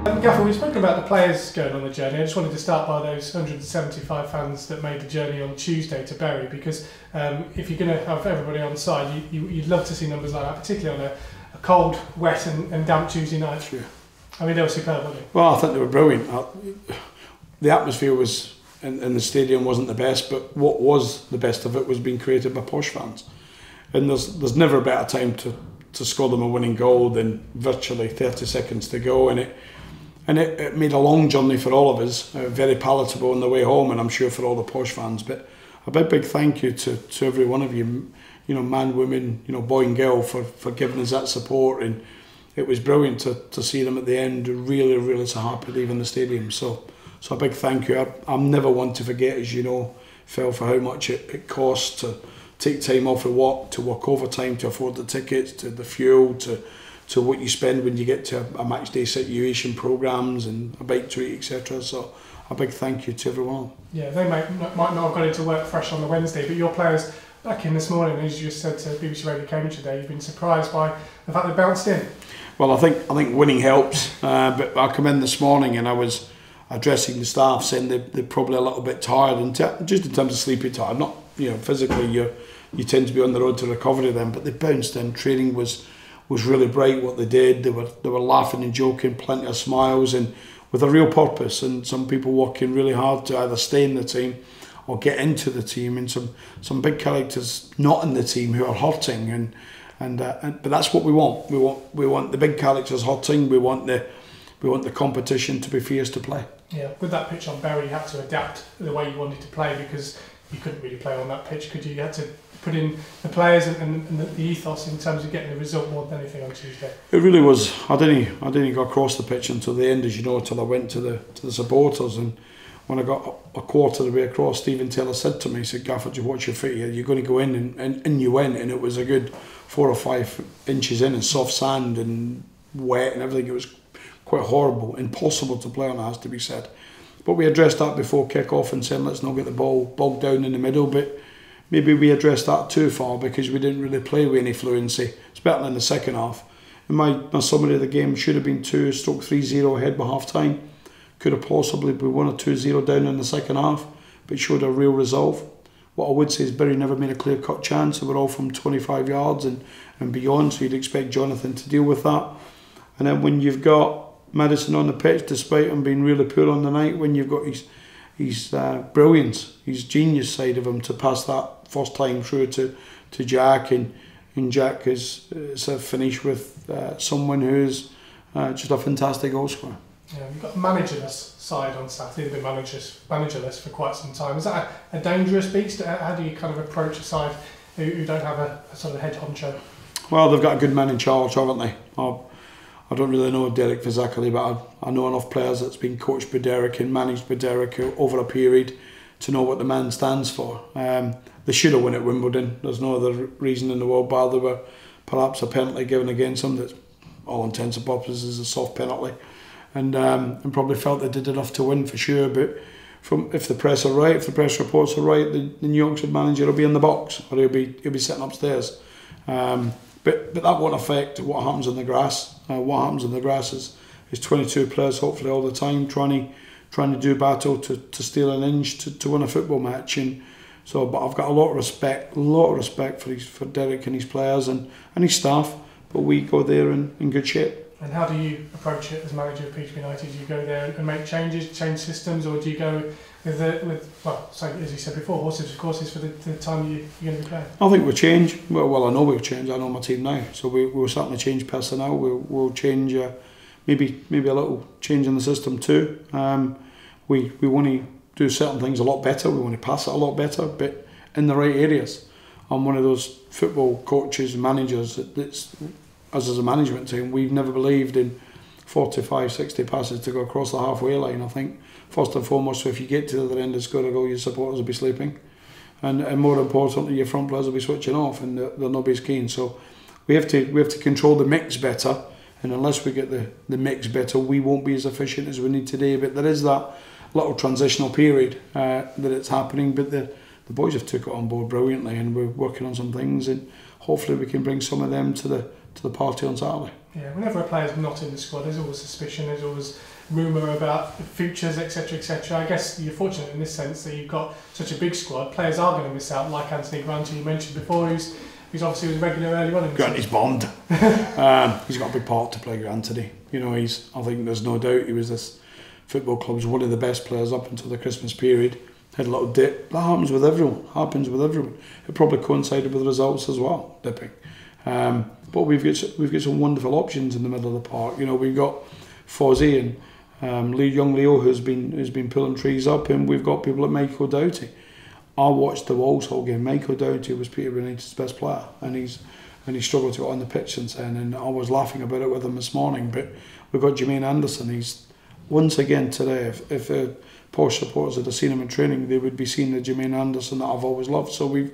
Gaffer, we've spoken about the players going on the journey. I just wanted to start by those 175 fans that made the journey on Tuesday to Bury, because if you're going to have everybody on side, you'd love to see numbers like that, particularly on a cold, wet and damp Tuesday night. Sure. I mean, they were superb, weren't they? Well, I think they were brilliant. The atmosphere was in the stadium wasn't the best, but what was the best of it was being created by Posh fans. And there's never a better time to score them a winning goal than virtually 30 seconds to go, and it made a long journey for all of us, very palatable on the way home, and I'm sure for all the Posh fans. But a big thank you to every one of you, man, women, boy and girl, for giving us that support. And it was brilliant to see them at the end, really so happy leaving the stadium. So a big thank you. I'm never one to forget, as you know, Phil, for how much it costs to take time off of work, to work overtime, to afford the tickets, to the fuel, to what you spend when you get to a match day situation programmes and a bike treat, etc. So a big thank you to everyone. Yeah, they might not have got into work fresh on the Wednesday, but your players back in this morning, as you just said to BBC Radio Cambridge today, you've been surprised by the fact they bounced in. Well, I think winning helps, but I come in this morning and I was addressing the staff, saying they're probably a little bit tired, and just in terms of sleepy tired, not physically, you tend to be on the road to recovery then, but they bounced in. Training was really bright what they did. They were laughing and joking, plenty of smiles, and with a real purpose, and some people working really hard to either stay in the team or get into the team, and some big characters not in the team who are hurting, but that's what we want. We want the big characters hurting. We want the competition to be fierce to play. Yeah, with that pitch on Bury, you had to adapt the way you wanted to play, because you couldn't really play on that pitch, could you? You had to put in the players and the ethos in terms of getting the result more than anything on Tuesday. It really was. I didn't go across the pitch until the end, as you know, until I went to the supporters, and when I got a quarter of the way across, Stephen Taylor said to me, he said, "Gaffer, do you watch your feet? You're going to go in," and you went, and it was a good 4 or 5 inches in, and soft sand and wet and everything. It was quite horrible, impossible to play on, it has to be said. But we addressed that before kick-off and said, let's not get the ball bogged down in the middle. But maybe we addressed that too far, because we didn't really play with any fluency. It's better in the second half. And my summary of the game should have been 2-3-0 ahead by half-time. Could have possibly been 1 or 2-0 down in the second half, but showed a real resolve. What I would say is Bury never made a clear-cut chance. They were all from 25 yards and beyond, so you'd expect Jonathan to deal with that. And then when you've got Madison on the pitch, despite him being really poor on the night, when you've got his brilliance, his genius side of him to pass that first time through to Jack, and Jack has finished with someone who's just a fantastic goal scorer. Yeah, you've got a managerless side on Saturday. They've been managerless for quite some time. Is that a dangerous beast? How do you kind of approach a side who don't have a sort of head honcho? Well, they've got a good man in charge, haven't they? I don't really know Derek physically, but I know enough players that's been coached by Derek and managed by Derek over a period to know what the man stands for. They should have won at Wimbledon. There's no other reason in the world, bar there were perhaps a penalty given against them that's all intents and purposes is a soft penalty, and probably felt they did enough to win for sure. But if the press are right, if the press reports are right, the New Yorkshire manager will be in the box, or he'll be sitting upstairs. But that won't affect what happens on the grass. What happens on the grass is 22 players, hopefully all the time, trying to do battle to steal an inch to win a football match. And so, but I've got a lot of respect for Derek and his players and his staff. But we go there in good shape. And how do you approach it as manager of Peterborough United? Do you go there and make changes, change systems, or do you go as you said before, horses for courses for the time you're going to be playing? I think we'll change. Well, I know we'll change. I know my team now, so we'll certainly change personnel. We'll change, maybe a little change in the system too. We want to do certain things a lot better. We want to pass it a lot better, but in the right areas. I'm one of those football coaches and managers that's, us as a management team, we've never believed in 45, 60 passes to go across the halfway line. I think first and foremost, so if you get to the other end and score a goal, your supporters will be sleeping, and more importantly, your front players will be switching off, and they're not as keen. So we have to control the mix better, and unless we get the mix better, we won't be as efficient as we need today. But there is that little transitional period that it's happening, but the boys have took it on board brilliantly, and we're working on some things, and hopefully we can bring some of them to the party on Saturday. Yeah, whenever a player's not in the squad, there's always suspicion, there's always rumour about futures, etc, etc. I guess you're fortunate in this sense that you've got such a big squad. Players are going to miss out, like Anthony Grant, who you mentioned before, who's obviously was regular early on in the Grant is bombed. He's got a big part to play, Granty. You know, I think there's no doubt he was this football club's one of the best players up until the Christmas period. Had a little dip. That happens with everyone. It probably coincided with the results as well, dipping. But we've got some wonderful options in the middle of the park. You know, we've got Fozzie and young Leo who's been pulling trees up, and we've got people like Michael Doughty. I watched the Walsall game. Michael Doughty was Peterborough United's best player, and he struggled to get on the pitch since then. And I was laughing about it with him this morning. But we've got Jermaine Anderson. He's once again today. If the Posh supporters had seen him in training, they would be seeing the Jermaine Anderson that I've always loved. So we've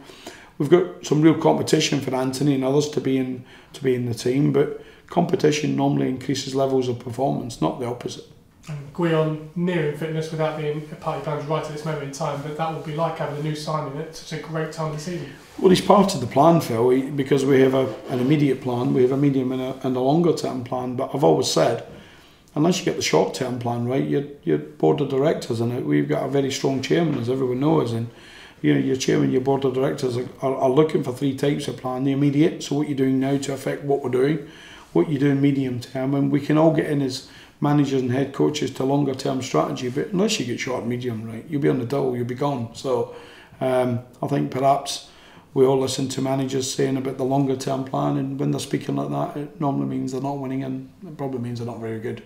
got some real competition for Anthony and others to be in the team. But competition normally increases levels of performance, not the opposite. And Guion nearing fitness without being a party plans right at this moment in time, but that would be like having a new signing at such a great time of the season. Well, he's part of the plan, Phil, because we have an immediate plan, we have a medium and a longer term plan. But I've always said, unless you get the short term plan right, your board of directors, and we've got a very strong chairman, as everyone knows, and you know, your chairman, your board of directors are looking for three types of plan: the immediate, so what you're doing now to affect what we're doing, what you're doing medium term, and we can all get in as managers and head coaches to longer term strategy. But unless you get short and medium right, you'll be on the dole, you'll be gone. So I think perhaps we all listen to managers saying about the longer term plan, and when they're speaking like that, it normally means they're not winning, and it probably means they're not very good.